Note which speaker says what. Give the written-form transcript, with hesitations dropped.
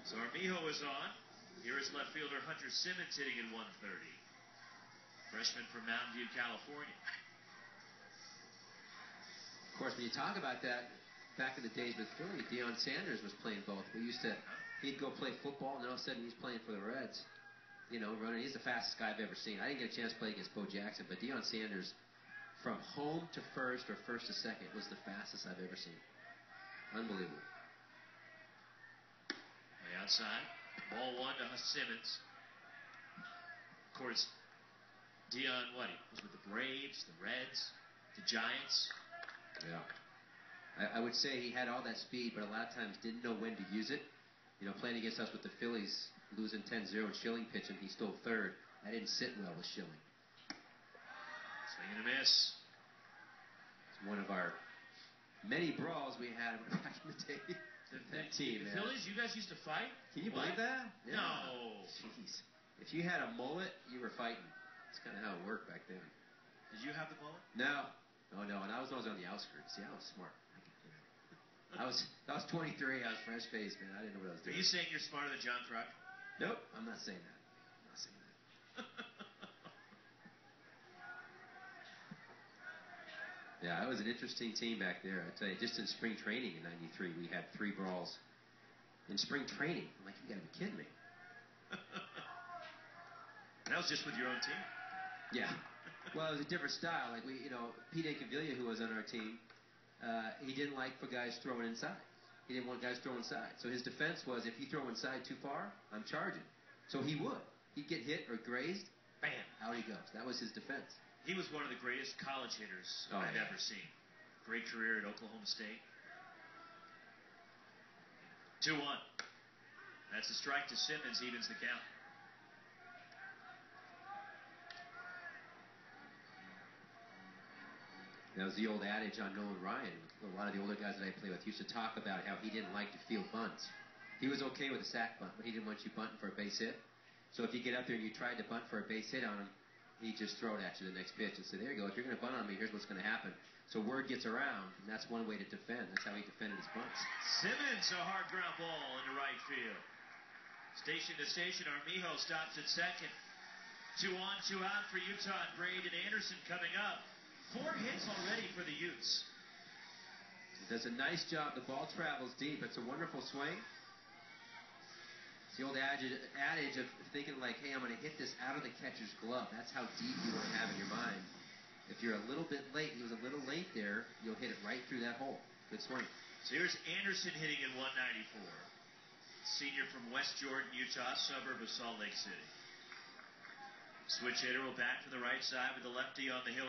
Speaker 1: So Armijo is on. Here is left fielder Hunter Simmons hitting at 130. Freshman from Mountain View, California.
Speaker 2: Of course, when you talk about that, back in the days with Philly, Deion Sanders was playing both. He'd go play football, and all of a sudden he's playing for the Reds. You know, running. He's the fastest guy I've ever seen. I didn't get a chance to play against Bo Jackson, but Deion Sanders, from home to first or first to second, was the fastest I've ever seen. Unbelievable.
Speaker 1: On the outside, ball 1 to Simmons. Of course, Deion, what? He was with the Braves, the Reds, the Giants.
Speaker 2: Yeah. I would say he had all that speed, but a lot of times didn't know when to use it. You know, playing against us with the Phillies, losing 10-0 and Schilling pitching, he stole third. That didn't sit well with Schilling.
Speaker 1: Swing and a miss.
Speaker 2: It's one of our many brawls we had back in the day. That team,
Speaker 1: the Phillies, you guys used to fight?
Speaker 2: Can you believe that? Yeah.
Speaker 1: No.
Speaker 2: Jeez. If you had a mullet, you were fighting. That's kind of how it worked back then.
Speaker 1: Did you have the mullet?
Speaker 2: No. Oh, no. And I was always on the outskirts. See, I was smart. I was 23. I was fresh faced, man. I didn't know what I was doing.
Speaker 1: Are you saying you're smarter than John Truck?
Speaker 2: Nope. I'm not saying that. I'm not saying that. Yeah, it was an interesting team back there. I tell you, just in spring training in '93, we had 3 brawls. In spring training, I'm like, you got to be kidding me.
Speaker 1: That was just with your own team?
Speaker 2: Yeah. Well, it was a different style. Like Pete Incaviglia, who was on our team, he didn't like for guys throwing inside. He didn't want guys throwing inside. So his defense was, if you throw inside too far, I'm charging. So he would. He'd get hit or grazed, bam, out he goes. That was his defense.
Speaker 1: He was one of the greatest college hitters I've ever seen. Great career at Oklahoma State. 2-1. That's a strike to Simmons, evens the count.
Speaker 2: That was the old adage on Nolan Ryan. A lot of the older guys that I play with used to talk about how he didn't like to field bunts. He was okay with a sack bunt, but he didn't want you bunting for a base hit. So if you get up there and you tried to bunt for a base hit on him, he'd just throw it at you the next pitch and say, there you go, if you're going to bunt on me, here's what's going to happen. So word gets around, and that's one way to defend. That's how he defended his bunts.
Speaker 1: Simmons, a hard ground ball into right field. Station to station, Armijo stops at second. 2 on, 2 out for Utah, and Braden Anderson coming up. 4 hits already for the Utes.
Speaker 2: He does a nice job. The ball travels deep. It's a wonderful swing. It's the old adage of thinking like, hey, I'm going to hit this out of the catcher's glove. That's how deep you want to have in your mind. If you're a little bit late, he was a little late there, you'll hit it right through that hole. Good swing.
Speaker 1: So here's Anderson hitting at 194. Senior from West Jordan, Utah, suburb of Salt Lake City. Switch hitter will bat from the right side with the lefty on the hill.